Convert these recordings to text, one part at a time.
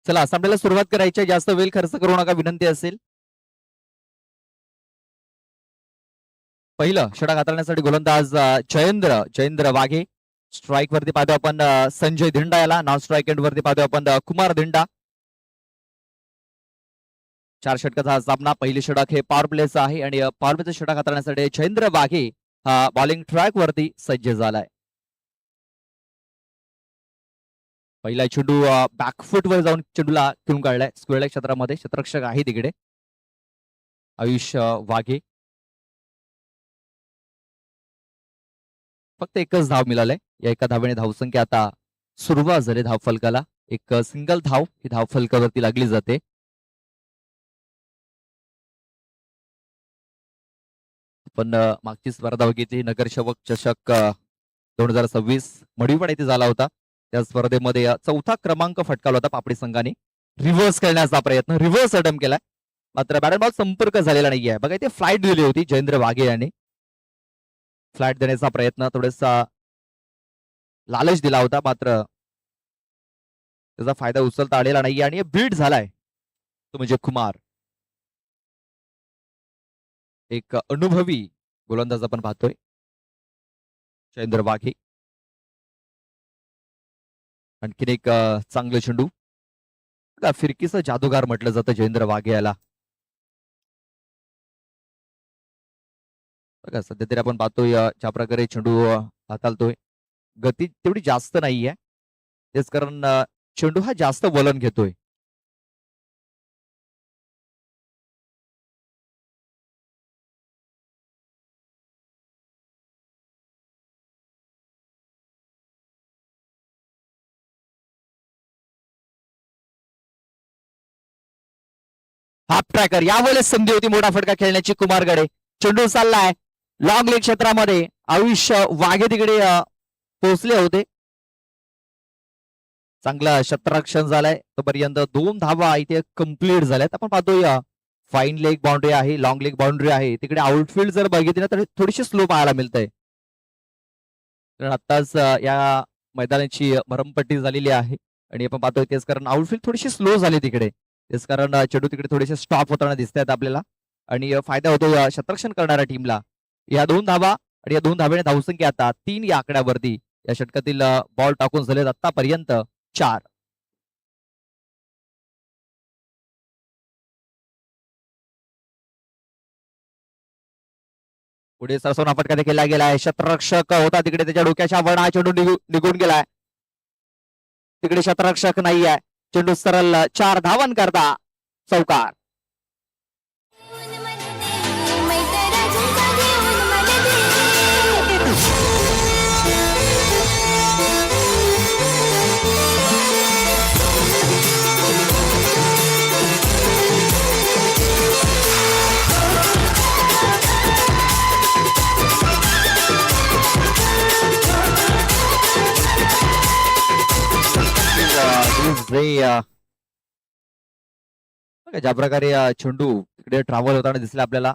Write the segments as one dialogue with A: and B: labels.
A: चला सामन्याला सुरुवात करायची आहे. जास्त वेळ खर्च करू नका विनंती असेल. पहिलं षटक हाताळण्यासाठी गोलंदाज जयेंद्र वाघे. स्ट्राईक वरती पाहतो आपण संजय धिंडा याला. नॉन स्ट्राईक एंड वरती पाहतो आपण कुमार धिंडा. 4 षटकाचा हा सामना. पहिली षटक हे पॉवर प्लेचं आहे आणि पॉवर प्लेचं षटक हाताळण्यासाठी जयेंद्र वाघे हा बॉलिंग ट्रॅक वरती सज्ज झालाय. पहिला चेंडू बॅकफुट वर जाऊन चेंडूला खेळून काढलाय स्क्वेअर क्षेत्रामध्ये. क्षेत्ररक्षक आहे तिकडे आयुष वाघे. फक्त एकच धाव मिळालंय. या एका धावेने धावसंख्या आता सुरुवात झाली धावफलकाला. एक सिंगल धाव ही धावफलकावरती लागली जाते. पण मागची स्पर्धा बघितली नगरसेवक चषक 2026 मडीवाड येथे झाला होता. त्या स्पर्धेमध्ये चौथा क्रमांक फटकावला होता पापडी संघाने. रिव्हर्स करण्याचा प्रयत्न, रिव्हर्स अटेम्प्ट केलाय, मात्र बॅट बॉल संपर्क झालेला नाहीये. बघा इथे फ्लाईट दिली होती जयेंद्र वाघे यांनी. फ्लाईट देण्याचा प्रयत्न, थोडासा लालच दिला होता, मात्र त्याचा फायदा उचलता आलेला नाहीये आणि बीट झालाय तो म्हणजे कुमार. एक अनुभवी गोलंदाज आपण पाहतोय जयेंद्र वाघे. आणखीन एक चांगलं चेंडू. फिरकीचा जादूगार म्हटलं जातं जयेंद्र वाघे याला. बघा सध्या तरी आपण पाहतोय ज्या प्रकारे चेंडू हाताळतोय, गती तेवढी जास्त नाहीये, तेच कारण चेंडू हा जास्त वलन घेतोय. हाफ ट्रॅकर यावेळेस संधी होती मोठा फटका खेळण्याची कुमारकडे. चेंडू चाललाय लॉंग लेग क्षेत्रामध्ये. आयुष्य वाघे तिकडे पोहोचले होते. चांगला क्षेत्ररक्षण झालंय तोपर्यंत. 2 धावा इथे कंप्लीट झाल्यात. आपण पाहतोय फाईन लेग बाउंड्री आहे, लॉंग लेग बाउंड्री आहे. तिकडे आउटफील्ड जर बघितली ना तर थोडीशी स्लो पाहायला मिळतंय. कारण आत्ताच या मैदानाची भरमपट्टी झालेली आहे आणि आपण पाहतोय तेच कारण आउटफील्ड थोडीशी स्लो झाली तिकडे. तेच कारण चेंडू तिकडे थोडेसे स्टॉप होताना दिसत आहेत आपल्याला आणि फायदा होतो क्षेत्ररक्षण करणाऱ्या टीमला. या 2 धावा आणि या 2 धाब्याने धावसंख्या आता 3 या आकड्यावरती. या षटकातील बॉल टाकून झालेत आतापर्यंत 4. पुढे सरसवना फटका देखील गेलाय. क्षेत्ररक्षक होता तिकडे, त्याच्या डोक्याच्या वर हा चेंडू निघून गेलाय. तिकडे क्षेत्ररक्षक नाहीये. चेंडू सरळ 4 धावांकरता चौकार. ज्या प्रकारे चेंडू तिकडे ट्रॅव्हल होताना दिसला आपल्याला.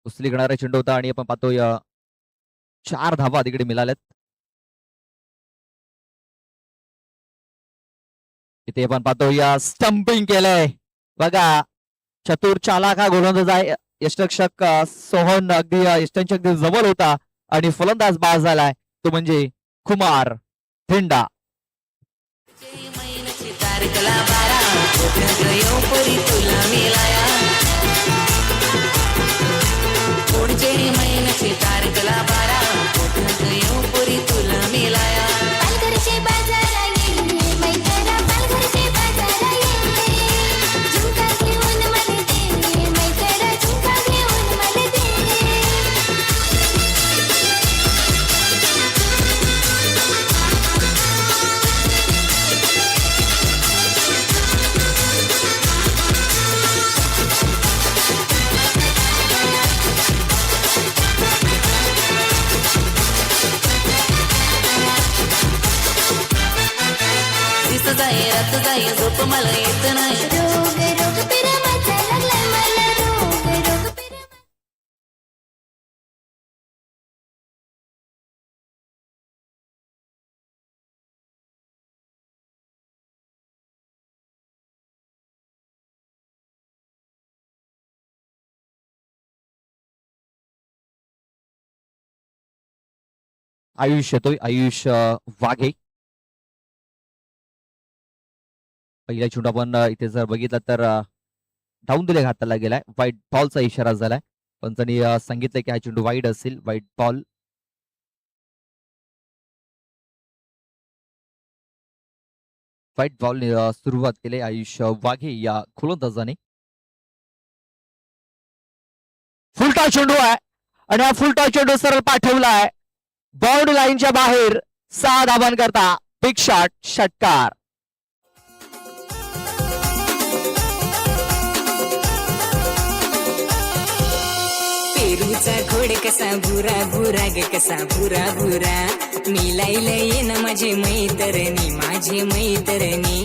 A: उचली घेणारा चेंडू होता आणि आपण पाहतोय 4 धावा तिकडे मिळाल्यात. इथे आपण पाहतोय स्टंपिंग केलंय. बघा चतुर चालाक हा गोलंदाज आहे. यष्टरक्षक सोहन अगदी यष्टांच्या अगदी जवळ होता आणि फलंदाज बाद झालाय तो म्हणजे कुमार धिंडा.
B: रात जाई झोप मला येत नाही.
A: आयुष येतोय, आयुष वाघे. पहिला चेंडू आपण इथे जर बघितलं तर डाऊन दिले हाताला गेलाय. व्हाईट बॉलचा इशारा झालाय. पंचांनी सांगितलंय की हा चेंडू वाईड असेल. White ball. व्हाईट बॉल सुरुवात केली आयुष वाघे या गोलंदाजाने. फुलटा चेंडू आहे आणि हा फुलटा चेंडू सरळ पाठवलाय बाउंड्री लाईनच्या बाहेर. 6 धावांकरता बिग शॉट, षटकार.
B: पेरूचा खोड कसा भुरा भुरा ग कसा भुरा भुरा. मी लाईला येन माझी मैतरणी माझी मैतरणी.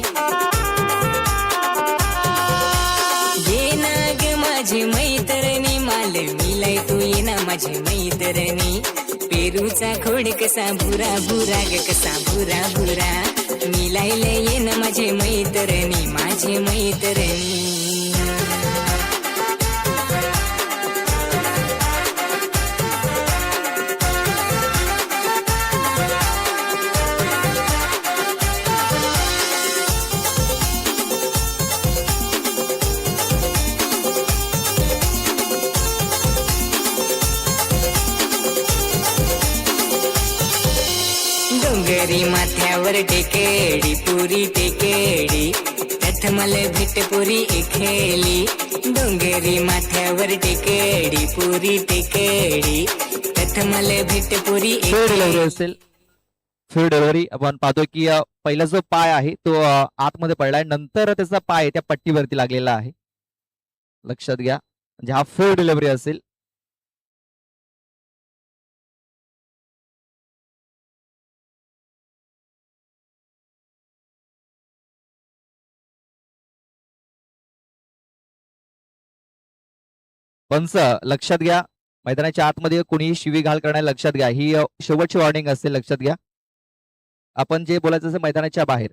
B: येना ग माझी मैतरणी माल मिलाई तू येना माझी मैतरणी. पेरूचा खोड कसा भुरा भुरा ग कसा भुरा भुरा. मी लाईला येन माझी मैतरणी माझी मैतरणी. डोंगरी माथ्यावर टेकेडी पुरी टेकेडी. त्यात मला भेट पुरी एखेली. डोंगरी माथ्यावर टेकेडी पुरी टेकेडी. त्यात मला भेट पुरी
A: फेर डिलिव्हरी असेल. फेर डिलिव्हरी आपण पाहतोय की पहिला जो पाय आहे तो आतमध्ये पडलाय. नंतर त्याचा पाय त्या पट्टीवरती लागलेला आहे. लक्षात घ्या. म्हणजे हा फेर डिलिव्हरी असेल. पंच लक्षात घ्या. मैदानाच्या आतमध्ये कोणीही शिवीगाळ करण्याला लक्षात घ्या. ही शेवटची वॉर्निंग असेल. लक्षात घ्या. आपण जे बोलायचं असेल मैदानाच्या बाहेर.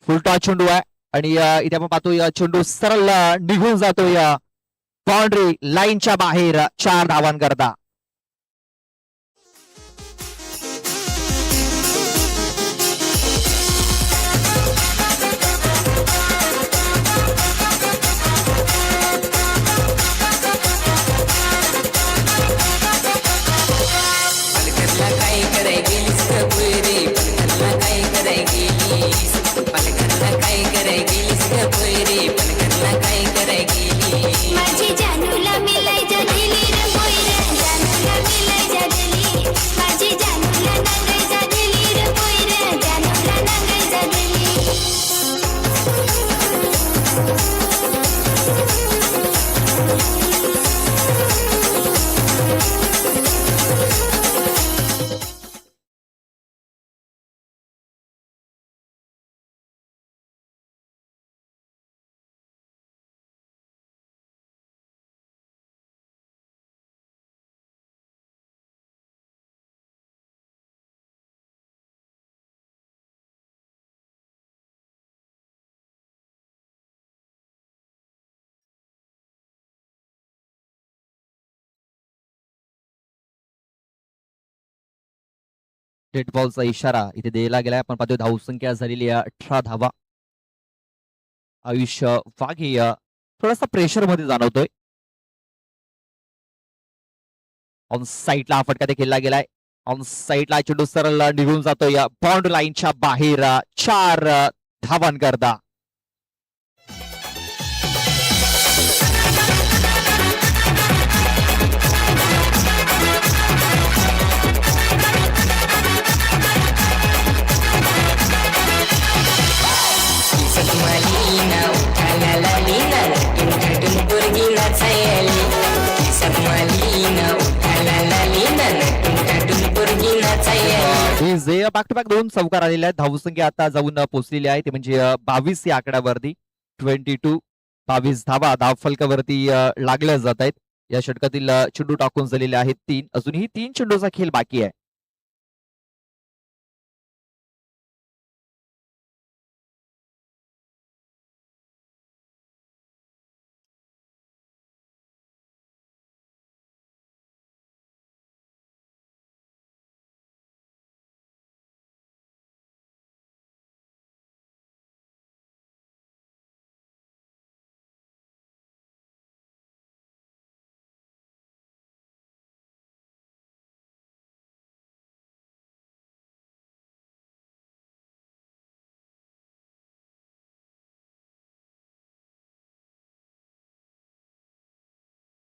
A: फुलटॉस चेंडू आहे आणि इथे आपण पाहतो या चेंडू सरळ निघून जातो या बाउंड्री लाईनच्या बाहेर. 4 धावांकरता.
B: पालघरला काय कराय गेलीस ग पोयरे. पालघरला काय कराय गेलीस. पालघरला काय कराय गेलीस ग पोयरे. पालघरला काय कराय गेलीस.
C: माझी जानूला मिलाई जा दिली रे पोयरे. जानूला मिलाई जा दिली. माझी जानूला नंगाई जा दिली रे पोयरे. जानूला नंगाई जा
A: डेड बॉलचा इशारा इथे दिला गेलाय. आपण पाहतोय धावसंख्या झालेली आहे 18 धावा. आयुष वाघे थोडासा प्रेशर मध्ये जाणवतोय. ऑन साईडला हा फटका ते खेळला गेलाय. ऑन साईडला चेंडू सरळ निघून जातोय बाउंड्री लाईनच्या बाहेर. 4 धावांकरता.
B: सकमालीना उठाला लालीना नटून नटून पोरगी नाचायली. सकमालीना उठाला लालीना नटून नटून पोरगी नाचायली.
A: बॅक टू बॅक 2 चौकार आलेले आहेत. धावसंख्या आता जाऊन पोहोचलेली आहे. ते म्हणजे 22 या आकड्यावरती. 22. 22 धावा धावफलकावरती लागल्या जात आहेत. या षटकातील चेंडू टाकून झालेले आहेत 3. अजूनही 3 चेंडूचा खेळ बाकी आहे.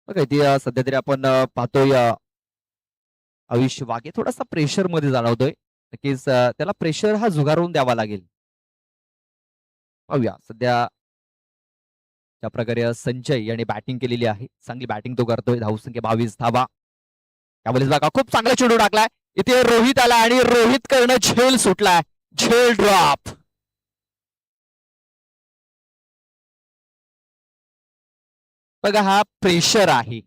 A: बघा इथे सध्या तरी आपण पाहतोय आयुष वाघे थोडासा प्रेशर मध्ये जाणवतोय. नक्कीच त्याला प्रेशर हा झुगारून द्यावा लागेल. पाहूया सध्या ज्या प्रकारे संजय याने बॅटिंग केलेली आहे, चांगली बॅटिंग तो करतोय. धावसंख्या 22 धावा. त्यावेळेस बघा खूप चांगला चेंडू टाकलाय. इथे रोहित आला आणि रोहित करणं झेल सुटलाय. झेल ड्रॉप. बघा हा प्रेशर आहे.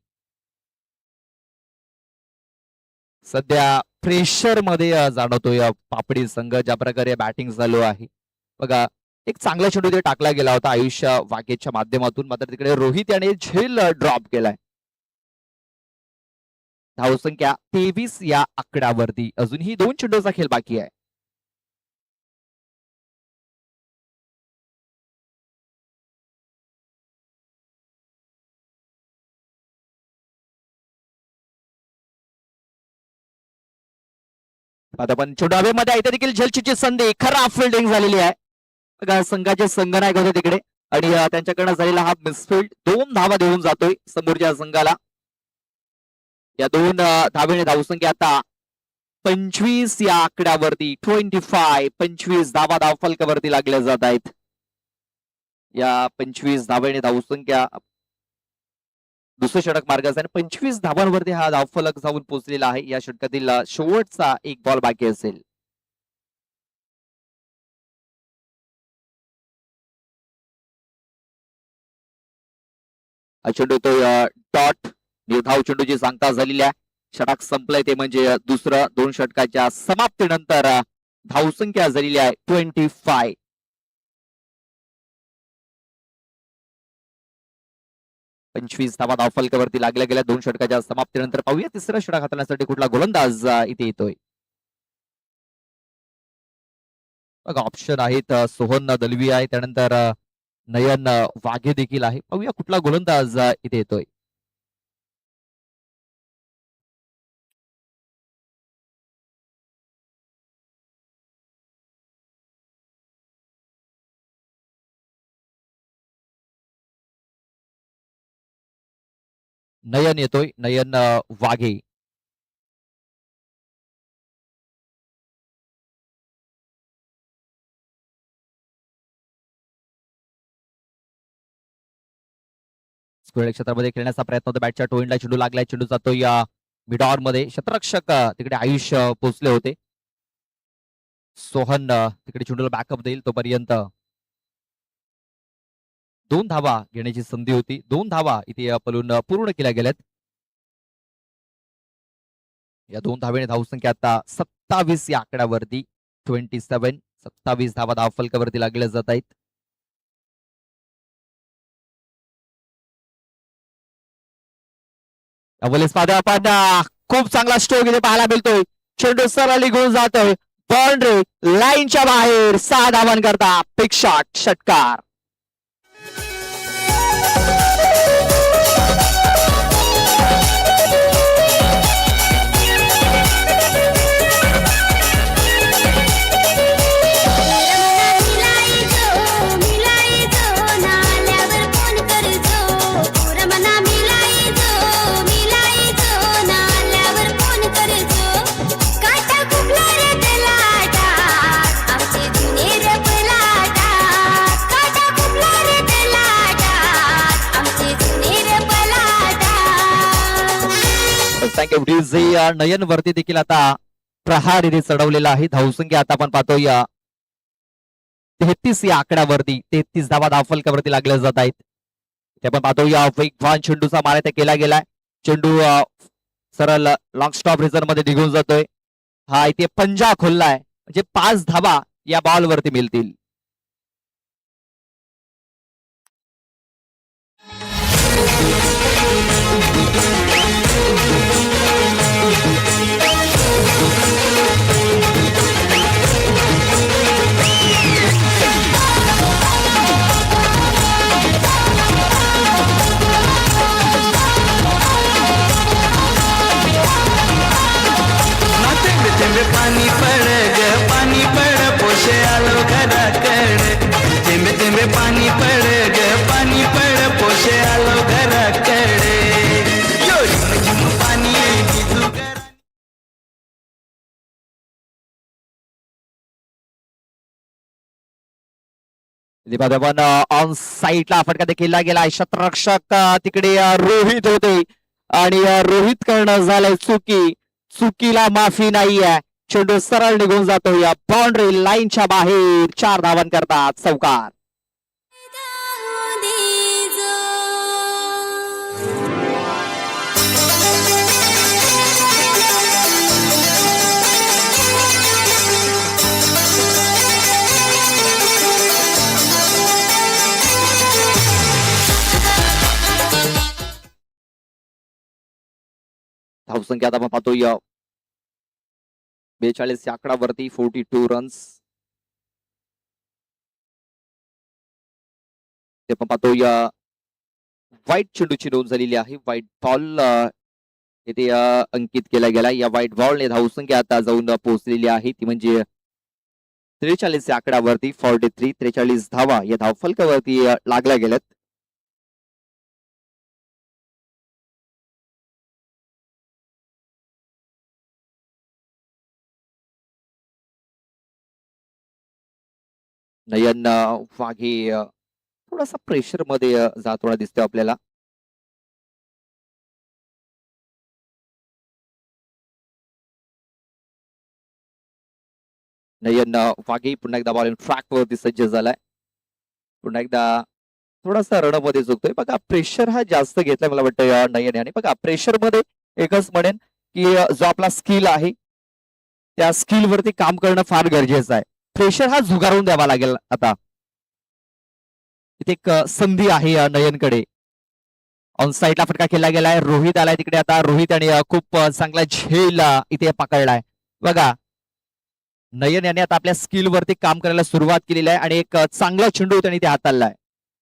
A: सध्या प्रेशर मध्ये जाणवतोय पापडी संघ. ज्या प्रकारे बॅटिंग चालू आहे बघा, एक चांगला चेंडू ते टाकला गेला होता आयुष वाघेच्या माध्यमातून. मात्र तिकडे रोहित याने झेल ड्रॉप केलाय. धावसंख्या 23 या आकड्यावरती. अजूनही 2 चेंडूचा खेळ बाकी आहे. आता पण चेंडू हवेमध्ये आहे. इथे देखील झेलची संधी. खराब फिल्डिंग झालेली आहे. बघा संघाचे संघनायक होते तिकडे आणि त्यांच्याकडनं झालेला हा मिसफिल्ड 2 धावा देऊन जातोय समोरच्या संघाला. या 2 धावेने धावसंख्या आता 25 या आकड्यावरती. 25 धावा धावफलकावरती लागल्या जात आहेत. या 25 धावेने धावसंख्या दुसरं षटक मार्गाचा आणि 25 धावांवरती हा धावफलक जाऊन पोहोचलेला आहे. या षटकातील शेवटचा एक बॉल बाकी असेल. चेंडू तो डॉट निर्धाव चेंडूची सांगता झालेली आहे. षटक संपलंय ते म्हणजे दुसरं. 2 षटकाच्या समाप्तीनंतर धावसंख्या झालेली आहे 25. धावा धावफलकावरती लागल्या गेल्या 2 षटकाच्या समाप्तीनंतर. पाहूया तिसरं षटक हाताळण्यासाठी कुठला गोलंदाज इथे येतोय. बघा ऑप्शन आहेत. सोहन दलवी आहे, त्यानंतर नयन वाघे देखील आहे. पाहूया कुठला गोलंदाज इथे येतोय. नयन येतोय. नयन वाघे. स्क्वेअर क्षेत्रामध्ये खेळण्याचा प्रयत्न होता. बॅटच्या टोइंडला चेंडू लागलाय. चेंडू जातोय या मिडॉर मध्ये. क्षेत्ररक्षक तिकडे आयुष पोहोचले होते. सोहन तिकडे चेंडूला बॅकअप देईल. तोपर्यंत 2 धावा घेण्याची संधी होती. 2 धावा इथे पलून पूर्ण केल्या गेल्यात. या 2 धावेने धावसंख्या आता 27 या आकड्यावरती. 27 धावा धावफलकावरती लागल्या जात आहेत. आपण खूप चांगला स्ट्रोक इथे पाहायला मिळतोय. चेंडू सरळ निघून जातोय बाउंड्री लाईनच्या बाहेर. 6 धावांकरता पिक शॉट षटकार. नयन वरती देखील आता प्रहार इथे चढवलेला आहे. धावसंख्या आता आपण पाहतोय 33 या आकड्यावरती. 33 धावा धावफलकावरती लागल्या जात आहेत. ते आपण पाहतो या वेगवान चेंडूचा मारा इथे केला गेलाय. चेंडू सरळ लॉंग स्टॉप रिझन मध्ये निघून जातोय. हा इथे पंजा खोललाय म्हणजे 5 धाबा या बॉल वरती मिळतील.
D: थेंबे पाणी पड ग पाणी पड पोशे आलो घराकडे. थेंबे थेंबे पाणी पड ग पाणी पड पोशे आलो घराकडे. योरी झिम पाणी भिजू घरा.
A: आपण ऑन साईडला फटका देखील केला. शतरक्षक तिकडे रोहित होते आणि रोहित करणं झालंय चुकी. चुकीला माफी नाहीये. चेंडू सरळ निघून जातो या बाउंड्री लाईनच्या बाहेर. 4 धावन करतात चौकार. धावसंख्या आता आपण पाहतोय 42 या आकडावरती 42 रन्स. ते आपण पाहतोय व्हाईट चेंडूची नोंद झालेली आहे. व्हाईट बॉल इथे अंकित केला गेला. या व्हाईट बॉलने धावसंख्या आता जाऊन पोहोचलेली आहे ती म्हणजे 43 या आकडावरती 43. 43 धावा या धावफलकावरती लागल्या गेल्यात. नयन वाघे थोडासा प्रेशर मध्ये जातोडा दिसतोय आपल्याला. नयन वाघे पुन्हा एकदा बॉल ट्रॅक वरती सज्ज झालाय. पुन्हा एकदा थोडासा रण मध्ये चुकतोय. बघा प्रेशर हा जास्त घेतलाय मला वाटतं नयन याने. बघा प्रेशर मध्ये एकच म्हणेन की जो आपला स्किल आहे त्या स्किल वरती काम करणं फार गरजेचं आहे. प्रेशर हा झुगारून द्यावा लागेल. आता इथे एक संधी आहे नयनकडे. ऑन साईडला फटका केला गेलाय. रोहित आलाय तिकडे. आता रोहित आणि खूप चांगला झेल इथे पकडलाय. बघा नयन याने आता आपल्या स्किल वरती काम करायला सुरुवात केलेली आहे आणि एक चांगला चेंडू त्याने ते हाताळलाय.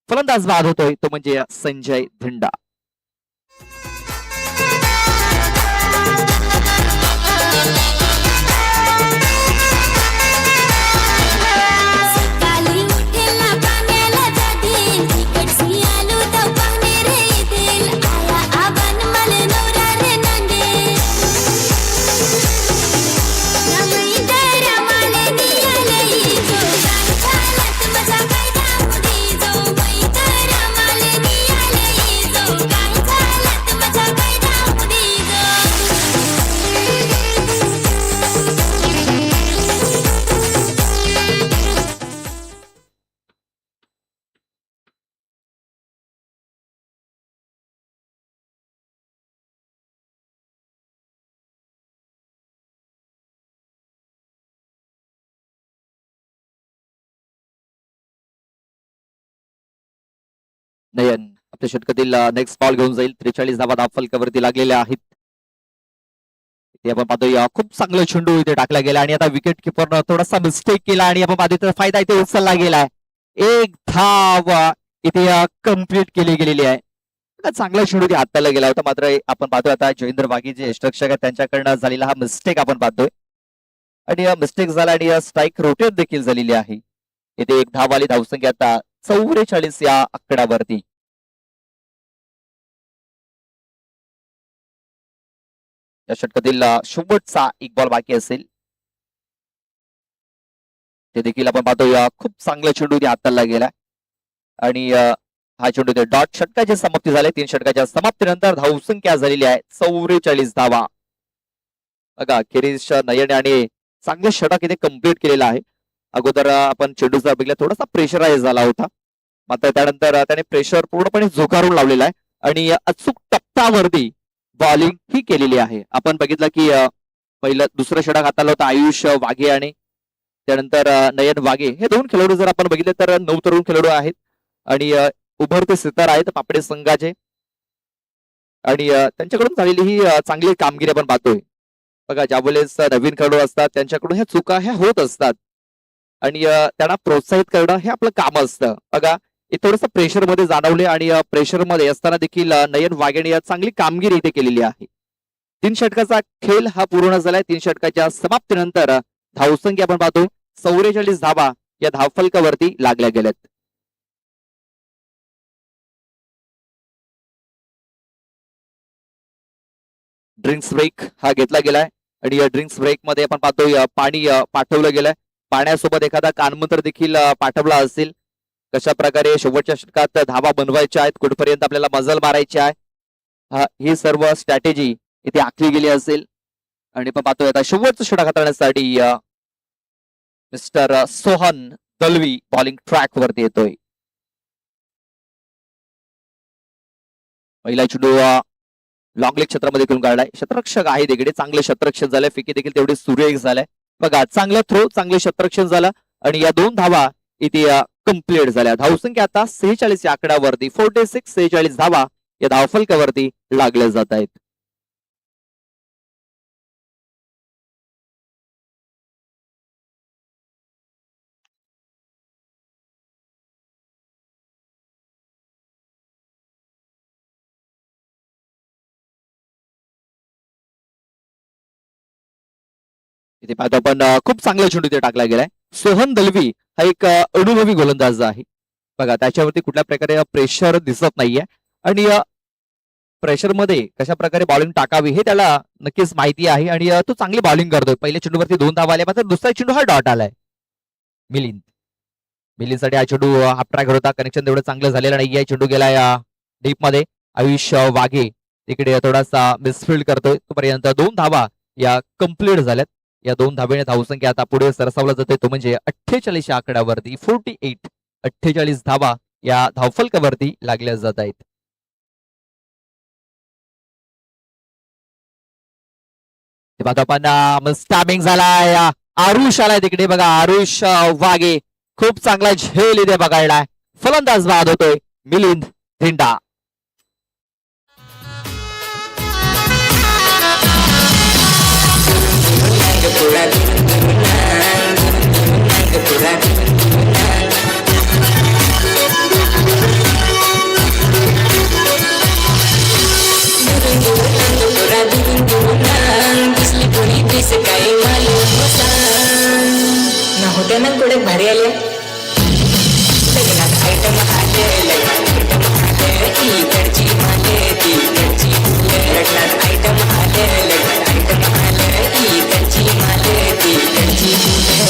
A: फलंदाज बाद होतोय तो म्हणजे संजय धिंडा.
C: सकाळी उठेला पाण्याला जातील तिकडची आलू तर पाहुणे रे येतील आया आबान मला नवरा रे नांदे रमई तर रमाले नियाले जो गाण झालात मजा काय दामुडी जो मै तर रमाले नियाले जो गाण झालात मजा काय दामुडी
A: नयन आपल्या षटकातील नेक्स्ट बॉल घेऊन जाईल. 43 धावा धावफलकावरती लागलेल्या आहेत. इथे आपण पाहतोय खूप चांगलं चेंडू इथे टाकला गेला आणि आता विकेट किपरनं थोडासा मिस्टेक केला आणि आपण पाहतोय फायदा इथे उचलला गेलाय. एक धाव इथे कंप्लीट केली गेलेली आहे. चांगला चेंडू ते हाताला गेला होता. मात्र आपण पाहतोय आता जयेंद्र वाघे जे यष्टरक्षक आहेत त्यांच्याकडनं झालेला हा मिस्टेक आपण पाहतोय आणि मिस्टेक झाला आणि स्ट्राईक रोटेट देखील झालेली आहे. इथे एक धाव आली. धावसंख्या आता 44 या आकड्यावरती. या षटकातील शेवटचा एक बॉल बाकी असेल. ते देखील आपण पाहतोय खूप चांगला चेंडू ते हाताला गेला आणि हा चेंडू ते डॉट षटकाची समाप्ती झाली. 3 षटकाच्या समाप्तीनंतर धावसंख्या झालेली आहे 44 धावा. बघा खेरीज नयन आणि चांगले षटक इथे कम्प्लीट केलेला आहे. अगोदर आपण चेंडूचा बघितला थोडासा प्रेशराईज झाला होता मात्र त्यानंतर त्याने प्रेशर पूर्णपणे झोकारून लावलेला आहे आणि अचूक टप्प्यावरती बॉलिंग ही केलेली आहे. आपण बघितलं की पहिलं दुसरं षटक हाताला होतं आयुष वाघे आणि त्यानंतर नयन वाघे. हे दोन खेळाडू जर आपण बघितले तर नवतरुण खेळाडू आहेत आणि उभरते सितार आहेत पापडे संघाचे आणि त्यांच्याकडून झालेली ही चांगली कामगिरी आपण पाहतोय. बघा ज्यावेळेस नवीन खेळाडू असतात त्यांच्याकडून ह्या चुका ह्या होत असतात आणि त्यांना प्रोत्साहित करणं हे आपलं काम असतं. बघा हे थोडंसं प्रेशर मध्ये जाणवले आणि प्रेशर मध्ये असताना देखील नयन वाघेने चांगली कामगिरी इथे केलेली आहे. 3 षटकाचा खेळ हा पूर्ण झालाय. 3 षटकाच्या समाप्तीनंतर धावसंख्या आपण पाहतो 44 धावा या धावफलकावरती लागल्या गेल्यात. ड्रिंक्स ब्रेक हा घेतला गेलाय आणि या ड्रिंक्स ब्रेक मध्ये आपण पाहतोय पाणी पाठवलं गेलंय. पाण्यासोबत एखादा कानमंत्र देखील पाठवला असेल. कशा प्रकारे शेवटच्या षटकात धावा बनवायच्या आहेत, कुठपर्यंत आपल्याला मजल मारायची आहे, ही सर्व स्ट्रॅटेजी इथे आखली गेली असेल. आणि आपण पाहतोय आता शेवटचं षटक हाताळण्यासाठी mister Sohan Dalvi bowling track वरती येतोय. पहिला चेंडू लॉंग लेग क्षेत्रामध्ये घेऊन काढलाय. शतरक्षक आहे तिकडे, चांगले शतरक्षण झालंय. फिकी देखील तेवढी सुरेख झालाय. बघा चांगलं थ्रो, चांगले शतरक्षण झालं आणि या 2 धावा इथे कंप्लीट झाल्या. धावसंख्या आता 46 या आकड्यावरती 46 46 धावा या धावफलकावरती लागल्या जात आहेत. इथे पाहतो आपण खूप चांगला चेंडू इथे टाकला गेलाय. सोहन दलवी हा एक अनुभवी गोलंदाज आहे. बघा त्याच्यावरती कुठल्या प्रकारे प्रेशर दिसत नाहीये आणि प्रेशर मध्ये कशा प्रकारे बॉलिंग टाकावी हे त्याला नक्कीच माहिती आहे आणि तो चांगली बॉलिंग करतोय. पहिल्या चेंडूवरती 2 धावा आल्या, मात्र दुसरा चेंडू हा डॉट आलाय. मिलिंदसाठी हा चेंडू हाफ ट्रॅक होता. कनेक्शन तेवढं चांगलं झालेलं नाही. या चेंडू गेलाय डीप मध्ये. आयुष वाघे तिकडे थोडासा मिसफिल्ड करतोय. तोपर्यंत 2 धावा या कंप्लीट झाल्यात. या 2 धावेने धावसंख्या आता पुढे सरसावला जाते, तो म्हणजे 48 या आकड्यावरती 48 48 धावा या धावफलकावरती लागल्या जात आहेत. आपण स्टॅबिंग झालाय. आरुष आलाय तिकडे. बघा आरुष वाघे खूप चांगला झेल इथे बघायलाय. फलंदाज बाद होतोय मिलिंद धिंडा.
B: होत्या ना थोडे भारी आले. लग्नात आयटम आले, लग्नात इकडची माले तिकडची फुले. लग्नात आयटम आले, लग्नात आयटम आले, इकडची माले तिकडची फुले.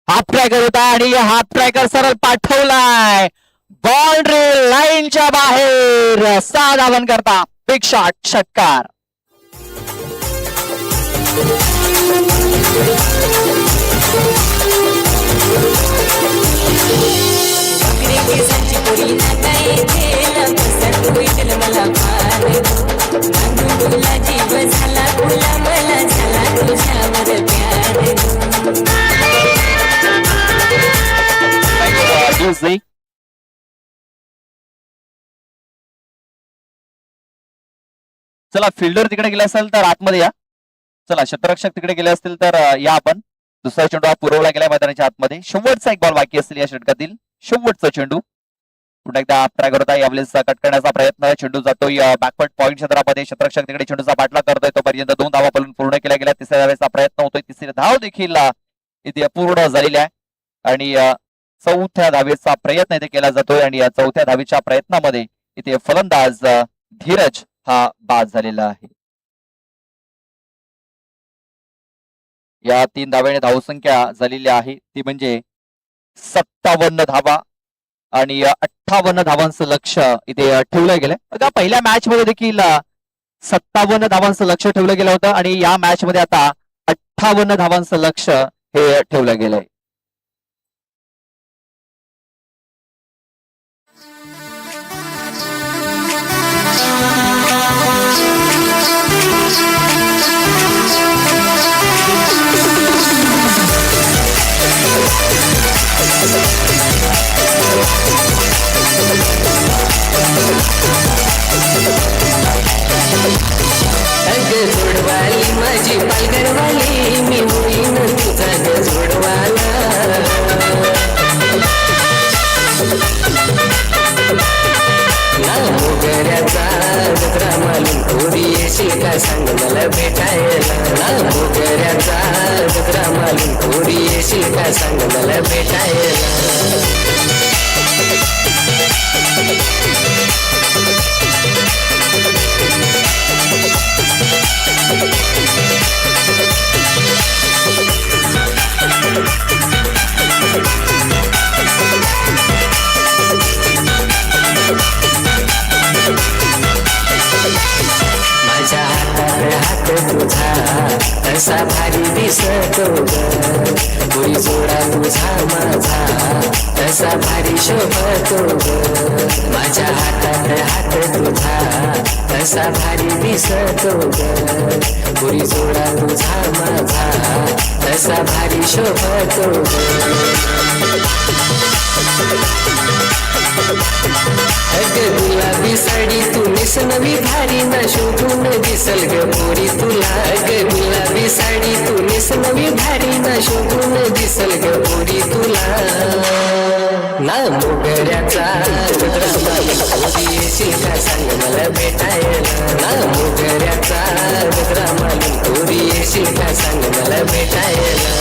A: हाफ ट्रॅकर होता आणि हाफ ट्रॅकर सरळ पाठवलाय बाउंड्री लाईनच्या बाहेर. 6 धावन करता बिग शॉट षटकार.
B: जीव झाला फुला मला झाला तुझ्यावर प्यार.
A: चला फिल्डर तिकडे गेले असेल तर आतमध्ये या. चला शतरक्षक तिकडे गेले असतील तर या आपण. दुसरा चेंडू हा पुरवला गेलाय मैदानाच्या आतमध्ये. शेवटचा एक बॉल बाकी असेल या षटकातील. शेवटचा चेंडू पुन्हा एकदा ट्राय करत आहे. यावेळेस कट करण्याचा प्रयत्न. चेंडू जातोय बॅकवर्ड पॉईंट क्षेत्रामध्ये. शतरक्षक तिकडे चेंडूचा पाठला करतोय. तोपर्यंत 2 धावा बोलून पूर्ण केल्या गेल्या. तिसऱ्या धावेचा प्रयत्न होतोय. तिसरी धाव देखील इथे पूर्ण झालेली आहे आणि 4थ्या धावेचा प्रयत्न इथे केला जातोय आणि या 4थ्या धावेच्या प्रयत्नामध्ये इथे फलंदाज धीरज हा बाद झालेला आहे. या 3 धावेने धावसंख्या झालेली आहे ती म्हणजे 57 धावा. आणि 58 धावांचं लक्ष इथे ठेवलं गेलंय. बघा पहिल्या मॅच मध्ये देखील 57 धावांचं लक्ष ठेवलं गेलं होतं आणि या मॅच मध्ये आता 58 धावांचं लक्ष हे ठेवलं गेलंय.
B: अग जोडवाली माझी पालघरवाली मी होईन तुझा ग जोडवाला ना मोगऱ्याचा गजरा मालून थोडी येशील का सांग मला भेटायला ना मोगऱ्याचा गजरा मालून थोडी येशील का सांग मला भेटायला माझ्या हातात हात तुझा तसा भारी दिसतो ग कोणी जोडा तुझा माझा तसा भारी शोभतो ग माझ्या हातात हात तुझा तसा भारी दिसतो ग कोणी जोडा तुझा माझा तसा भारी शोभतो अग गुलाबी साडी तू नेसनवी भारी ना शोभून दिसल ग पोरी तुला अग गुलाबी साडी तू नेसनवी भारी ना शोभून दिसल ग पोरी तुला ना मोगऱ्याचा गजरा मालून थोडी येशील का सांग मला भेटायला ना मोगऱ्याचा गजरा मालून थोडी येशील का सांग मला भेटायला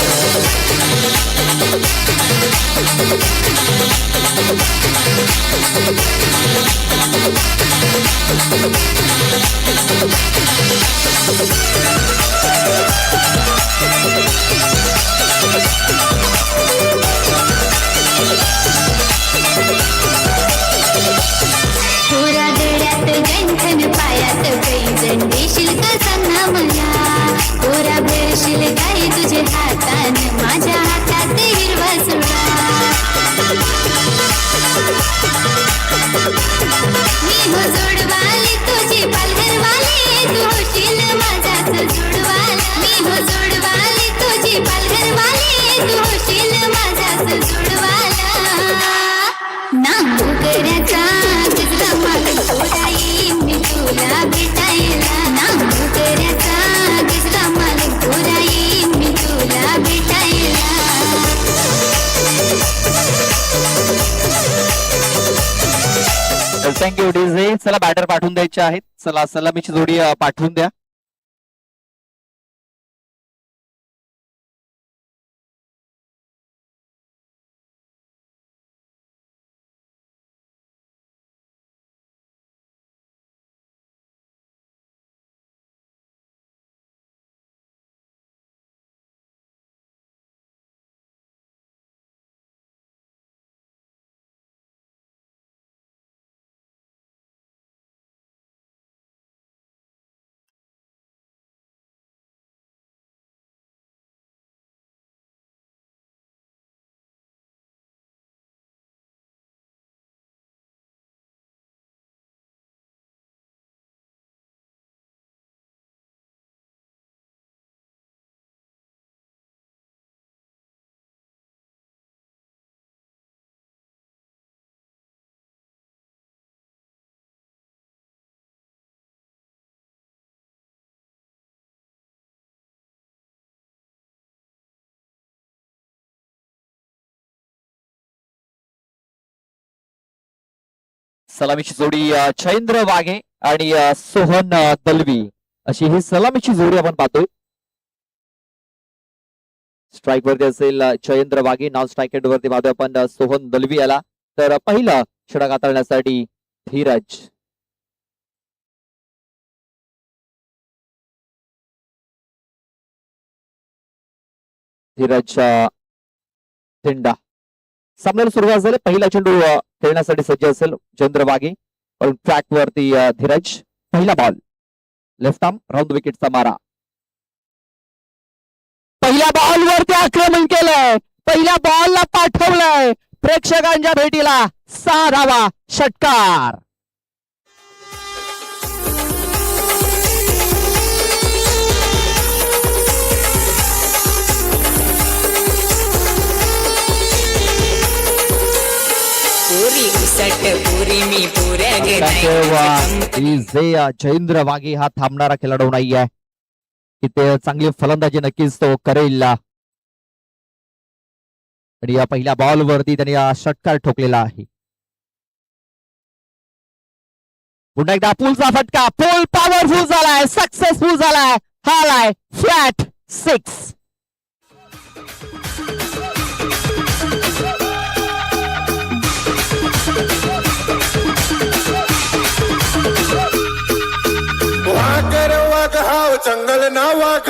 C: थोडा दड्यात गंठन पायात पैजण देशील का सांग ना मला थोडा भेटशील काय तुझे हातान माझ्या हातात हिरवा सुडा मी हो जोडवाली तुझी पालघरवाली तू होशील माझाच जोडवाला मी हो जोडवाली तुझी पालघरवाली तू होशील माझाच जोडवाला ना मोगऱ्याचा गजरा मालून थोडा येईन मी तुला भेटायला ना मोगऱ्याचा गजरा मालून थोडा येईन मी तुला भेटायला
A: थँक्यू डीजे. चला बॅटर पाठवून द्यायचे आहेत. चला सलामीची जोडी पाठवून द्या. सलामीची जोडी चैंद्र वाघे आणि सोहन दलवी अशी ही सलामीची जोडी आपण पाहतोय. स्ट्राईक वरती असेल चैंद्र वाघे, नॉन स्ट्राईक एंड वरती पाहतोय आपण सोहन दलवी याला. तर पहिला षटक हाताळण्यासाठी धीरज. धीरज थिंडा सामन्याला सुरुवात झाली. पहिला चेंडू खेळण्यासाठी सज्ज असेल जयेंद्र वाघे. ट्रॅक वरती धीरज. पहिला बॉल लेफ्ट आर्म राऊंड विकेटचा मारा. पहिल्या बॉल वरती आक्रमण केलंय. पहिल्या बॉलला पाठवलंय प्रेक्षकांच्या भेटीला. 6 धावा षटकार.
B: पोरी उसट पोरी मी पोऱ्या ग
A: जयेंद्र वाघे हा थांबणारा खेळाडू नाही आहे. इथे चांगली फलंदाजी नक्कीच तो करेल. आणि या पहिल्या बॉल वरती त्याने षटकार ठोकलेला आहे. पुन्हा एकदा पुलचा फटका. पूल पॉवरफुल झालाय. सक्सेसफुल झालाय. हा आलाय फ्लॅट 6.
E: वाघ वाघ हाव जंगल ना वाघ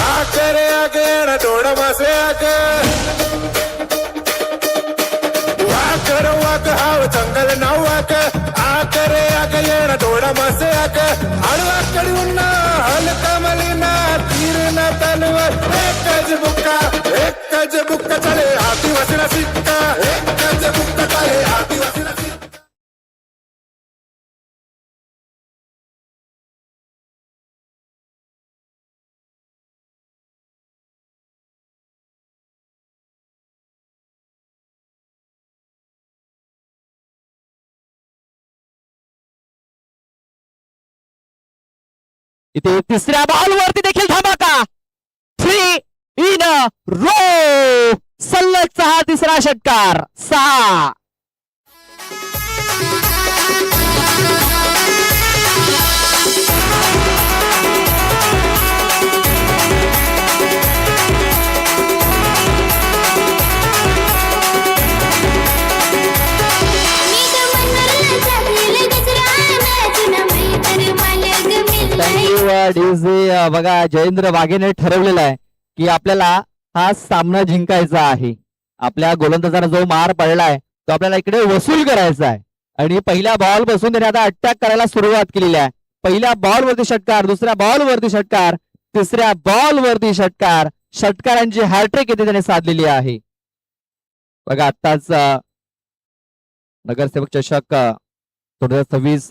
E: आकरे आगे डोळ मासे आग वाघ वाघ हाव जंगल ना वाघ आकरे आगे डोळ मासे आग आडवा कडून हलका मलिना तीर ना तलवार एकच बुक्का चले आदिवासीला सिक्का एकच बुक्का चले आदिवासीला सिक्का.
A: इथे तिसऱ्या बॉल वरती देखील धमाका. 3 इन रो. सलगचा हा तिसरा षटकार. 6. बघा जयेंद्र वाघेने ठरवलेलं आहे की आपल्याला हा सामना जिंकायचा आहे. आपल्या गोलंदाजाला जो मार पडलाय तो आपल्याला इकडे वसूल करायचा आहे. आणि पहिल्या बॉल पासून त्याने आता अटॅक करायला सुरुवात केलेली आहे. पहिल्या बॉल वरती षटकार. दुसऱ्या बॉल वरती षटकार. तिसऱ्या बॉल वरती षटकार. षटकारांची हॅट्रिक इथे त्याने साधलेली आहे. बघा आत्ताच नगरसेवक चषक 2026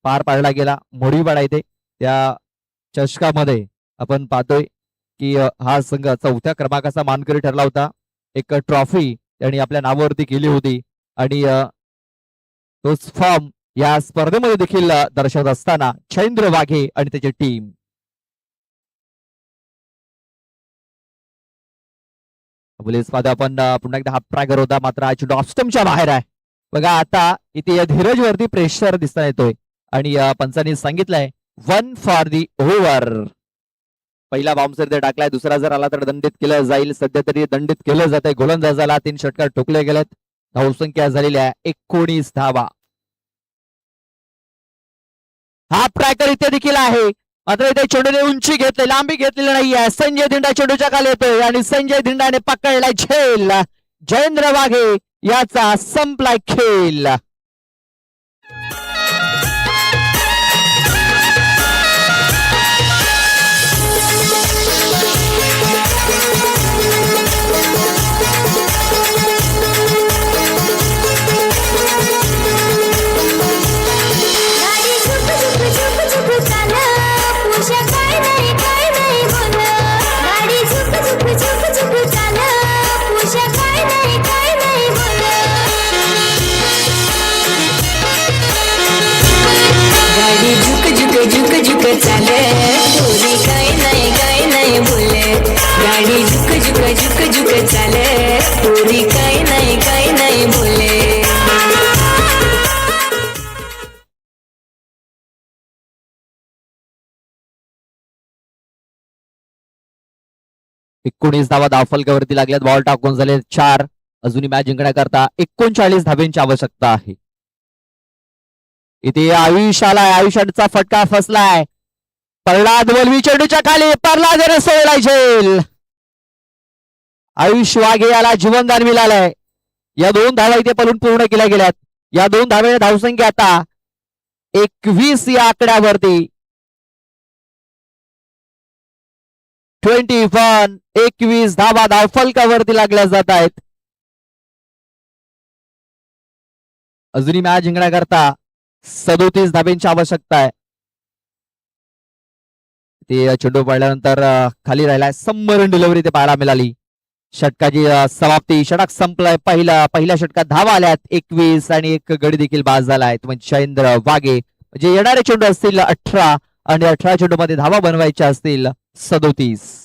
A: पार पाडला गेला मोडीवाडा इथे. त्या चषकामध्ये आपण पाहतोय की हा संघ 4थ्या क्रमांकाचा मानकरी ठरला होता. एक ट्रॉफी त्यांनी आपल्या नावावरती केली होती. आणि तोच फॉर्म या स्पर्धेमध्ये देखील दर्शवत असताना जयेंद्र वाघे आणि त्याची टीम. स्पर्धा आपण पुन्हा एकदा हा ट्रॅगर होता मात्र हा चेंडू ऑफस्टंपच्या बाहेर आहे. बघा आता इथे धीरज वरती प्रेशर दिसता येतोय. आणि पंचांनी सांगितलंय 1 फॉर दी ओव्हर. पहिला बाउन्सर ते टाकलाय. दुसरा जर आला तर दंडित केलं जाईल. सध्या तरी दंडित केलं जात आहे. गोलंदाजाला 3 षटकार ठोकले गेलेत. धावसंख्या झालेली आहे 19 धावा. हा ट्रॅकर इथे देखील आहे मात्र इथे चेंडूने उंची घेतली. लांबी घेतलेली नाहीये. संजय धिंडा चेंडूच्या खाली येतोय आणि संजय धिंडाने पकडलाय झेल. जयेंद्र वाघे याचा संपलाय खेळ.
B: झुक झुक चाले पोरी काय नाही बोले. गाडी झुक झुक झुक झुक चाले पोरी काय नाही बोले.
A: 19 धावा धावफलकावरती लागल्यात. बॉल टाकून झाले 4. अजूनही मॅच जिंकण्याकरता 39 धाब्यांची आवश्यकता आहे. इथे आयुष आलाय. आयुष्याचा फटका फसलाय. प्रल्हाद वलवी चेंडूच्या खाली. प्रल्हाद सोडलाय झेल. आयुष वाघे याला जीवनदान मिळालंय. या 2 धावा इथे पलून पूर्ण केल्या गेल्यात. या 2 धावेने धावसंख्या आता 21 या आकड्यावरती. 21 धावा धावफलकावरती लागल्या जात आहेत. अजूनही मॅच जिंकण्याकरता 37 धाब्यांची आवश्यकता आहे. ते चेंडू पडल्यानंतर खाली राहिलाय. समरण डिलिव्हरी ते पाहायला मिळाली. षटकाची समाप्ती. षटक संपलाय. पहिल्या षटकात धावा आल्यात 21 आणि एक गडी देखील बाद झालाय. म्हणजे शैलेंद्र वाघे. म्हणजे येणारे चेंडू असतील 18 आणि 18 चेंडू मध्ये धावा बनवायच्या असतील 37.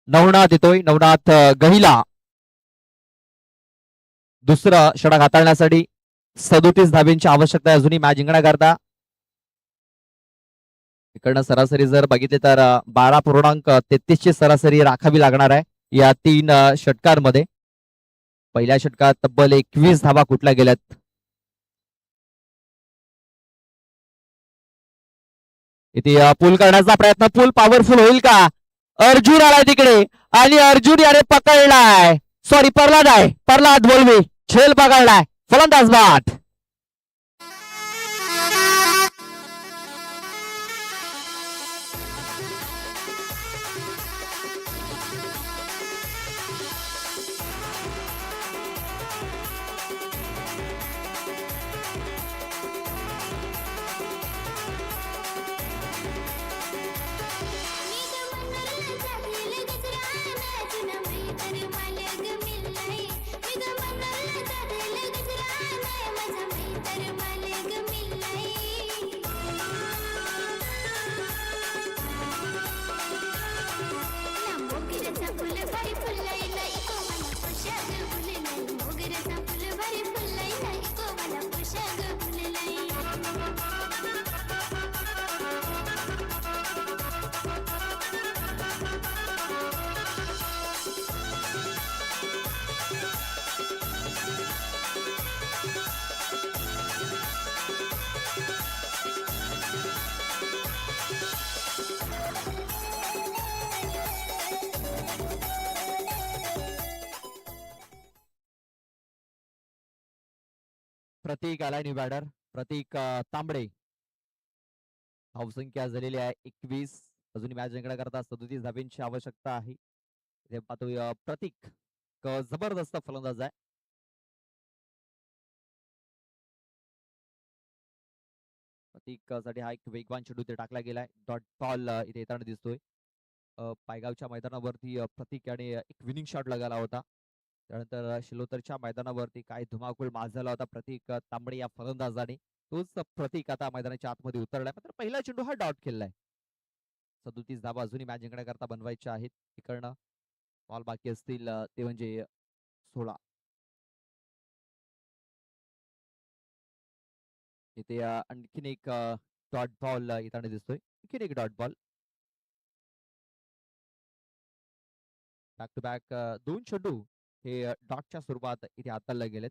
A: नवनाथ येतोय. नवनाथ गहिला दुसरं षटक हाताळण्यासाठी 37 धाब्यांची आवश्यकता आहे अजूनही मॅच जिंकण्याकरता. इकडनं सरासरी जर बघितली तर 12.33 ची सरासरी राखावी लागणार आहे या 3 षटकांमध्ये. पहिल्या षटकात तब्बल 21 धावा कुठल्या गेल्यात. इथे पूल करण्याचा प्रयत्न. पूल पॉवरफुल होईल का. अर्जुन आलाय तिकडे आणि अर्जुन याने पकडलाय. सॉरी प्रल्हाद आहे. प्रल्हाद बोलवी झेल पकडलाय. फलंदाज बाद. प्रतीक आलाय न्यू बॅटर. प्रतीक तांबडे. धावसंख्या झालेली आहे 21. अजून मॅच जिंकण्याकरता 37 धाब्यांची आवश्यकता आहे. इथे पाहतोय प्रतीक जबरदस्त फलंदाज आहे. प्रतीक साठी हा एक वेगवान चेंडू इथे टाकला गेलाय. डॉट बॉल इथे येताना दिसतोय. पायगावच्या मैदानावरती प्रतीक याने एक विनिंग शॉट लगावला होता. त्यानंतर शिलोतरच्या मैदानावरती काय धुमाकूळ माजला होता प्रतीक तांबडे या फलंदाजाने. तोच प्रतीक आता मैदानाच्या आतमध्ये उतरलाय. मात्र पहिला चेंडू हा डॉट खेळलाय. 37 धावा अजूनही मॅच जिंकण्याकरता बनवायच्या आहेत. इकडनं बॉल बाकी असतील ते म्हणजे 16. इथे आणखीन एक डॉट बॉल येताना दिसतोय. आणखीन एक dot ball. Back to back 2 चेंडू हे डॉटच्या स्वरूपात इथे हाताळले गेलेत.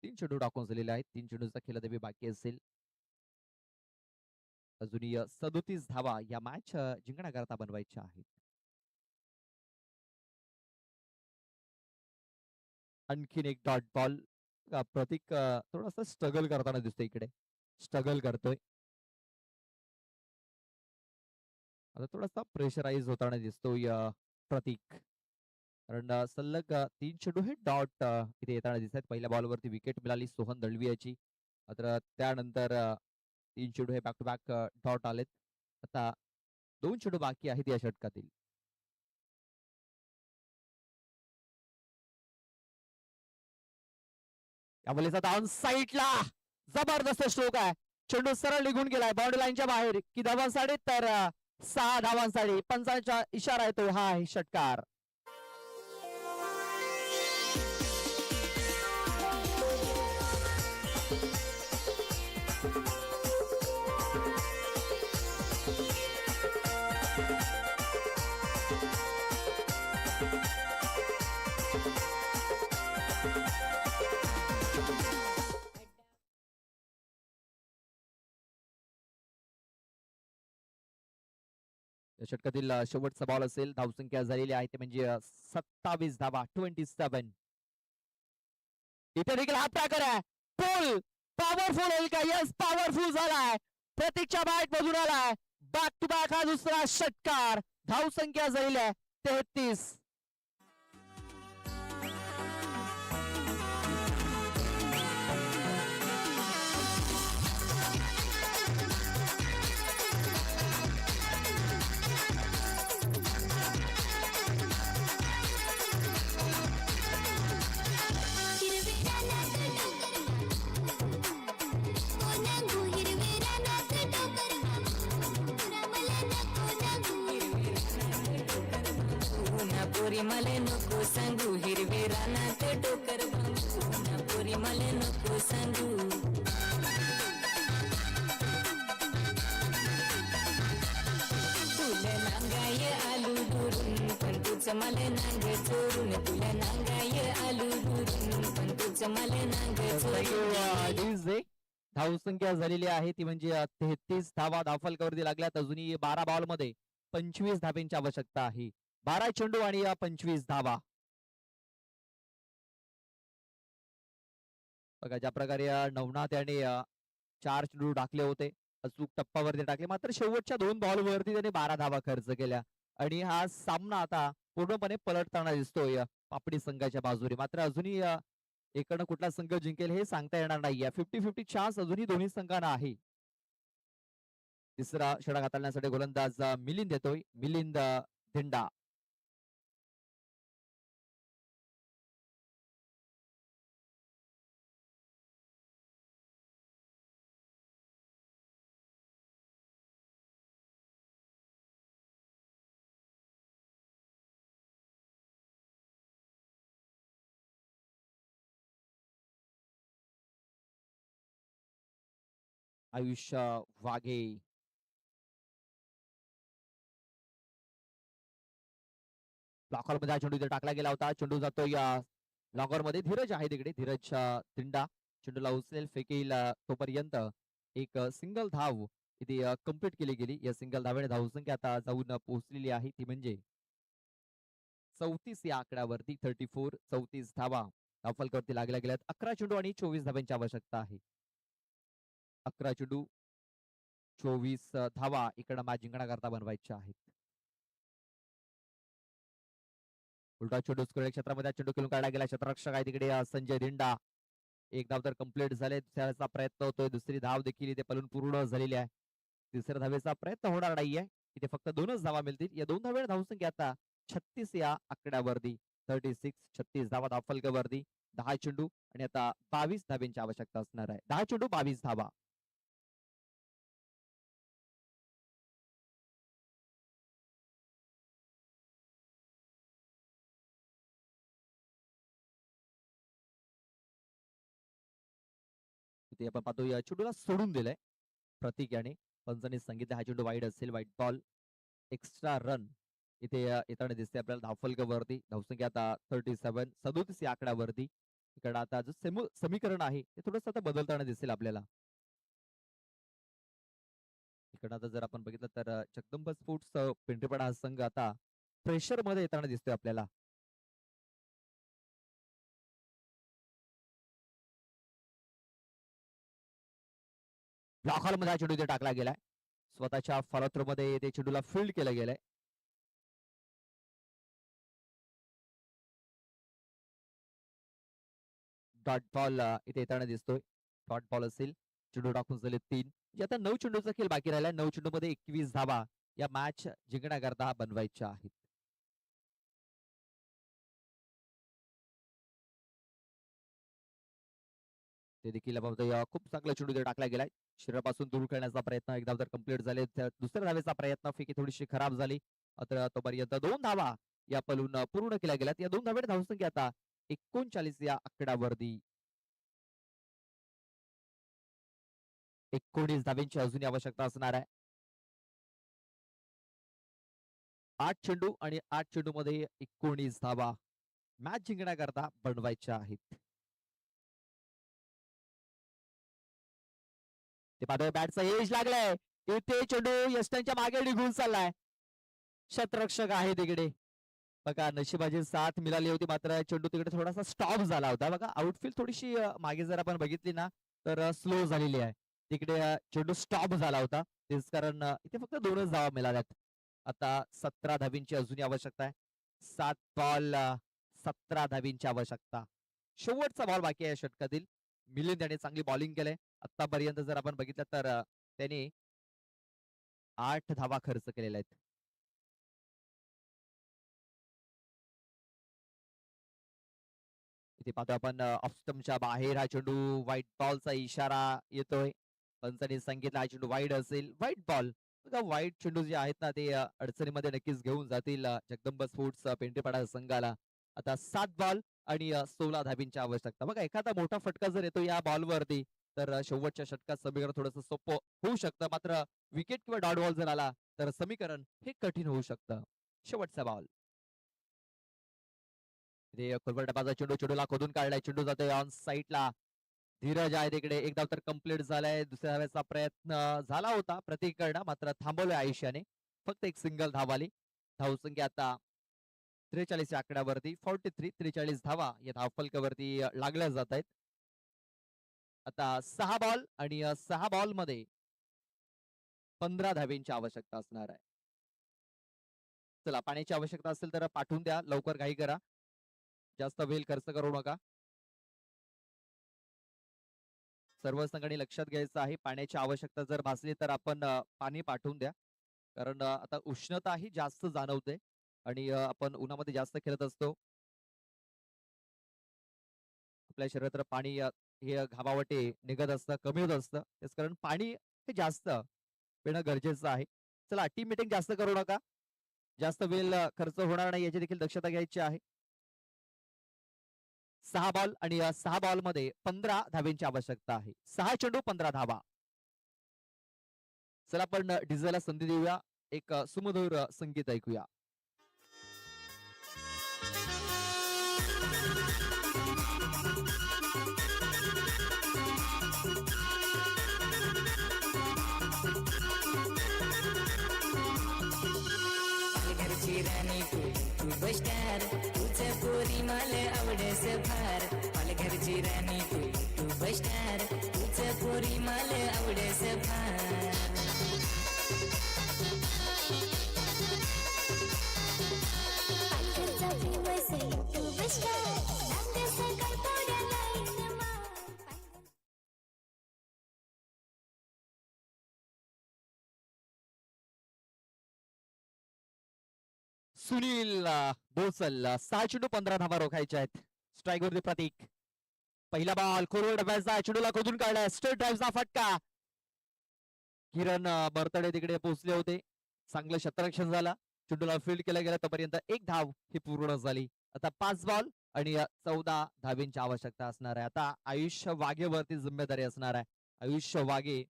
A: तीन चेंडू टाकून झालेले आहेत. 3 चेंडूचा खेळादेवी बाकी असेल. अजूनही 37 धावा या मॅच जिंकण्याकरता बनवायच्या आहेत. आणखीन एक डॉट बॉल. प्रतीक थोडासा स्ट्रगल करताना दिसतोय. इकडे स्ट्रगल करतोय. आता थोडासा प्रेशराईज होताना दिसतोय प्रतीक. कारण सलग 3 चेंडू हे डॉट इथे येताना दिसत आहेत. पहिल्या बॉलवरती विकेट मिळाली सोहन दळवी. मात्र त्यानंतर 3 चेंडू हे बॅक टू बॅक डॉट आलेत. आता 2 चेंडू बाकी आहेत या षटकातील. यावेळेचा डाऊन साईडला जबरदस्त स्ट्रोक आहे. चेंडू सरळ निघून गेलाय बाउंड्री लाईनच्या बाहेर. की धावांसाठी तर 6 धावांसाठी पंचांचा इशारा येतोय. हा आहे षटकार. या षटकातील शेवटचा बॉल असेल. धावसंख्या झालेली आहे ते म्हणजे 27 धावा 27. इथे देखील हा प्रकार आहे. फुल पॉवरफुल होईल का? येस पॉवरफुल झालाय. प्रतीकच्या बॅट मधून आलाय. बॅक टू बॅक हा दुसरा षटकार. धावसंख्या झालेली आहे 33.
C: हिरवे रानात डोकर रमले नको
B: ना पोरी मला नको सांगू. हिरवे रानात डोकर बांबू ना पोरी मला नको सांगू. तुला नांगाय आलू दुरून पण तुझं मला नांग चोरून. तुला नांगाय आलू दुरून पण तुझं मला नांग चोरून.
A: धावसंख्या झालेली आहे ती म्हणजे 33 धावा धावफलकावरती लागल्यात. अजूनही 12 बॉल मध्ये 25 धाब्यांची आवश्यकता आहे. 12 चेंडू आणि 25 धावा. बघा ज्या प्रकारे नवनाथ याने 4 चेंडू टाकले होते. अचूक टप्प्यावरती टाकले. मात्र शेवटच्या 2 बॉल वरती त्याने 12 धावा खर्च केल्या आणि हा सामना आता पूर्णपणे पलटताना दिसतोय पापडी संघाच्या बाजूने. मात्र अजूनही एकडनं कुठला संघ जिंकेल हे सांगता येणार नाहीये. 50-50 चान्स अजूनही दोन्ही संघांना आहे. तिसरा षटक हाताळण्यासाठी गोलंदाज मिलिंद येतोय. मिलिंद धिंडा. आयुष वाघे. लॉकर मध्ये हा चेंडू इथे टाकला गेला होता. चेंडू जातोय लॉकर मध्ये. धीरज आहे तिकडे. धीरज धिंडा चेंडूला उचलेल फेकेल. तोपर्यंत एक सिंगल धाव इथे कंप्लीट केली गेली. या सिंगल धावेने धावसंख्या आता जाऊन पोहोचलेली आहे ती म्हणजे 34 या आकड्यावरती. 34 धावा धावफलकावरती लागल्या गेल्यात. 11 चेंडू आणि 24 धाव्यांची आवश्यकता आहे. 11 चेंडू 24 धावा इकडं मॅच जिंकण्याकरता बनवायच्या आहेत. उलटा चेंडू स्क्वेअर क्षेत्रामध्ये चेंडू खेळून काढला गेला. क्षेत्ररक्षक आहे तिकडे संजय धिंडा. एक धाव तर कंप्लीट झाले. दुसऱ्याचा प्रयत्न होतोय. दुसरी धाव देखील इथे पलून पूर्ण झालेली आहे. तिसऱ्या धावेचा प्रयत्न होणार नाहीये. इथे फक्त 2च धावा मिळतील. या 2 धावेने धावसंख्या आता 36 या आकड्यावरती. 36 धावा धावफलकावरती. 10 चेंडू आणि आता 22 धाब्यांची आवश्यकता असणार आहे. 10 चेंडू 22 धावा. इथे आपण पाहतो या चेंडूला सोडून दिलंय प्रतीक याने. पंचांनी सांगितलं हा चेंडू वाईड असेल. वाईट बॉल. एक्स्ट्रा रन इथे येताना दिसते आपल्याला धावफलकावरती. धावसंख्या आता 37 या आकड्यावरती. इकडे आता जो समीकरण आहे ते थोडंसं आता बदलताना दिसेल आपल्याला. इकडे आता जर आपण बघितलं तर जगदंब स्पोर्ट्स पिंपरीपाडा हा संघ आता प्रेशर मध्ये येताना दिसतोय आपल्याला. ब्लॉक हॉल मध्ये हा चेंडू इथे टाकला गेलाय. स्वतःच्या फॉलोथ्रो मध्ये ते चेंडूला फील्ड केलं गेलंय. डॉट बॉल इथे येताना दिसतोय. डॉट बॉल असेल. चेंडू टाकून झाले 3. आता 9 चेंडूचा खेळ बाकी राहिला. 9 चेंडू मध्ये 21 धावा या मॅच जिंकण्याकरता बनवायच्या आहेत. ते देखील पाहतोय खूप चांगला चेंडू इथे टाकला गेलाय. शरीरापासून दूर करण्याचा प्रयत्न एकदा तर कंप्लीट झाले. दुसऱ्या धावेचा प्रयत्न फेकी थोडीशी खराब झाली. मात्र तोपर्यंत 2 धावा या पलून पूर्ण केल्या गेल्यात. या 2 धावेने धावसंख्या आता 39 या आकड्यावरती. 19 धावेंची अजूनही आवश्यकता असणार आहे. 8 चेंडू आणि 8 चेंडू मध्ये 19 धावा मॅच जिंकण्याकरता बनवायच्या आहेत. ते पाहतोय बॅटचा एज लागलाय. इथे चेंडू यष्टांच्या मागे निघून चाललाय. शतरक्षक आहे तिकडे. बघा नशिबाची साथ मिळाली होती मात्र चेंडू तिकडे थोडासा स्टॉप झाला होता. बघा आउटफील्ड थोडीशी मागे जर आपण बघितली ना तर स्लो झालेली आहे. तिकडे चेंडू स्टॉप झाला होता. तेच कारण इथे फक्त 2च धावा मिळाल्यात. आता 17 धावींची अजूनही आवश्यकता आहे. 7 बॉल 17 धावींची आवश्यकता. शेवटचा बॉल बाकी आहे षटकातील. मिलिंद याने चांगली बॉलिंग केलंय. आतापर्यंत जर आपण बघितलं तर त्याने 8 धावा खर्च केलेल्या आहेत. इथे पाहतो आपण ऑफस्टमच्या बाहेर हा चेंडू व्हाईट बॉलचा इशारा येतोय. पंचांनी सांगितलं हा चेंडू वाईड असेल. व्हाईट बॉल बघा व्हाईट चेंडू जे आहेत ना ते अडचणीमध्ये नक्कीच घेऊन जातील जगदंब स्पोर्ट्स पेंढेपाडा संघाला. आता 7 बॉल आणि 16 धाबींची आवश्यकता. बघा एखादा मोठा फटका जर येतो या बॉलवरती तर शेवटच्या षटकात समीकरण थोडंसं सोपं होऊ शकतं. मात्र विकेट किंवा डॉट बॉल जर आला तर समीकरण हे कठीण होऊ शकतं. शेवटचा बॉल डबाचा चेंडू चेंडूला खोदून काढलाय. चेंडू जातोय ऑन साईडला. धीरज आहे तिकडे. एक धाव तर कंप्लीट झालाय. दुसऱ्या धावेचा प्रयत्न झाला होता प्रतीकडनं मात्र थांबवलंय आयुष्याने. फक्त एक सिंगल धाव आली. धावसंख्या आता 43 या आकड्यावरती. 43 धावा या धावफलकावरती लागल्या जात आहेत. आता 6 बॉल आणि 6 बॉल मध्ये 15 धावेंची आवश्यकता असणार आहे. चला पाण्याची आवश्यकता असेल तर पाठवून द्या. लवकर घाई करा. जास्त वेळ खर्च करू नका. सर्व संघांनी लक्षात घ्यायचं आहे पाण्याची आवश्यकता जर भासली तर आपण पाणी पाठवून द्या. कारण आता उष्णता ही जास्त जाणवते आणि आपण उन्हामध्ये जास्त खेळत असतो. आपल्या शरीरात पाणी हे घामावाटे निघत असतं कमी होत असतं. त्याच कारण पाणी हे जास्त पिणं गरजेचं आहे. चला टीम मीटिंग जास्त करू नका. जास्त वेळ खर्च होणार नाही याची देखील दक्षता घ्यायची आहे. 6 बॉल आणि 6 बॉल मध्ये 15 धावेंची आवश्यकता आहे. 6 चेंडू 15 धावा. चला आपण डीजेला संधी देऊया. एक सुमधुर संगीत ऐकूया.
B: घरची राणी तू बस्टार तुझं पोरी मला आवडस फार. मला घरची राणी तू बस्टार तुझं पोरी मला आवडस फार.
C: पालघरचा famous आहे YouTube star. नांदेड सकाळ पोऱ्या line मार. पालघर
A: सुनील बोसल 6 चेंडू 15 धावा रोखायच्या आहेत. स्ट्राईक वरती प्रतीक. पहिला बॉल खोलवर डब्याचा चेंडूला खोदून काढलाय. स्ट्रेट ड्राईव्हचा फटका. किरण बरतडे तिकडे पोहोचले होते. चांगलं क्षेत्ररक्षण झालं. चेंडूला फील्ड केलं गेलं तोपर्यंत एक धाव ही पूर्ण झाली. आता 5 बॉल आणि 14 धावेंची आवश्यकता असणार आहे. आता आयुष्य वाघेवरती जिम्मेदारी असणार आहे. आयुष्य वाघे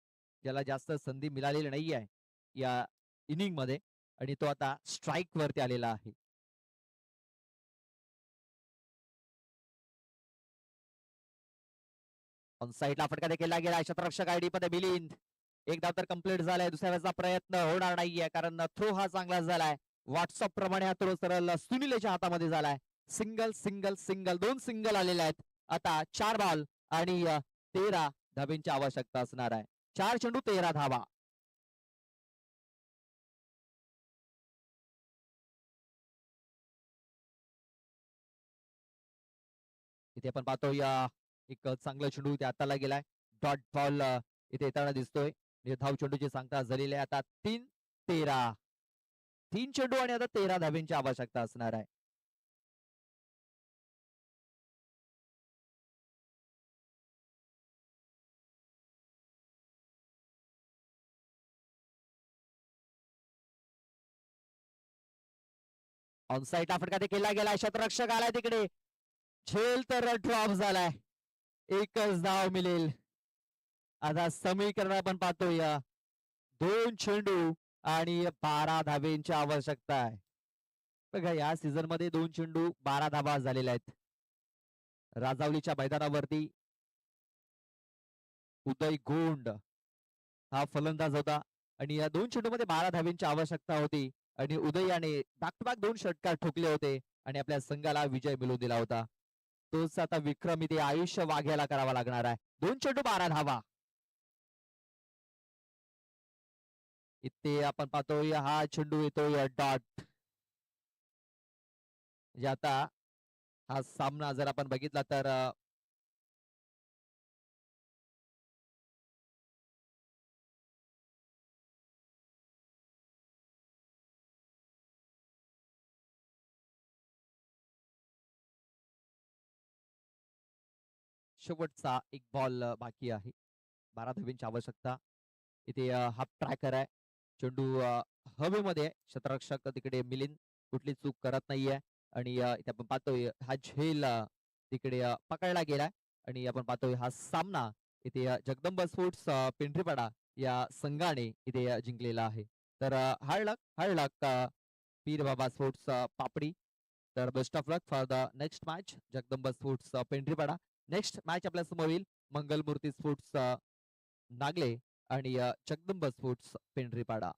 A: ज्याला जास्त संधी मिळालेली नाही आहे या इनिंग मध्ये आणि तो आता स्ट्राईक वरती आलेला आहे. ऑन साईडला फटका देखील गेला. क्षेत्ररक्षक आयडी मध्ये मिलिंद. एक धाव तर कंप्लीट झालाय. दुसऱ्या वेळेचा प्रयत्न होणार नाहीये कारण थ्रो हा चांगला झालाय. व्हॉट्सअप प्रमाणे हा थ्रो सरळ सुनीलच्या हातामध्ये झालाय. सिंगल सिंगल सिंगल 2 सिंगल आलेले आहेत. आता 4 बॉल आणि 13 धावेंची आवश्यकता असणार आहे. 4 चेंडू 13 धावा. इथे आपण पाहतो या एक चांगला चेंडू इथे हाताला गेलाय. डॉट बॉल इथे येताना दिसतोय. धाव चेंडूची सांगता झालेली आहे. आता 3-13 3 चेंडू आणि आता 13 धावेंची आवश्यकता असणार आहे. ऑन साईडला फटका ते केला गेलाय, शतरक्षक आलाय तिकडे, झेल तर ड्रॉप झालाय, एकच धाव मिळेल. आता समीकरण आपण पाहतोय, 2 चेंडू आणि 12 धावेंची आवश्यकता आहे. बघा या सीझन मध्ये 2 चेंडू 12 धावा झालेल्या आहेत. राजावलीच्या मैदानावरती उदय गोंड हा फलंदाज होता आणि या 2 चेंडूमध्ये 12 धावेंची आवश्यकता होती आणि उदयाने बॅक टू बॅक 2 षटकार ठोकले होते आणि आपल्या संघाला विजय मिळवून दिला होता. तोच आता विक्रम इथे आयुष्य वाघ्याला करावा लागणार आहे. 2 चेंडू 12 धावा. इथे आपण पाहतोय हा चेंडू येतोय डॉट. म्हणजे आता हा सामना जर आपण बघितला तर शेवटचा एक बॉल बाकी आहे. 12 धावेंची आवश्यकता. इथे हाफ ट्रॅकर आहे. चेंडू हवेमध्ये आहे. क्षेत्ररक्षक तिकडे मिलिंद कुठली चूक करत नाहीये आणि इथे आपण पाहतोय हा झेल तिकडे पकडला गेलाय आणि आपण पाहतोय हा सामना इथे जगदंब स्पोर्ट्स पिंपरीपाडा या संघाने इथे जिंकलेला आहे. तर हळलक पीर बाबा स्पोर्ट्स पापडी. तर best of luck for the next match Jagdamb sports Pimpripada. Next match आपल्या समोर येईल मंगलमूर्ती स्पोर्ट्स नागले आणि जगदंब स्पोर्ट्स पिंपरीपाडा.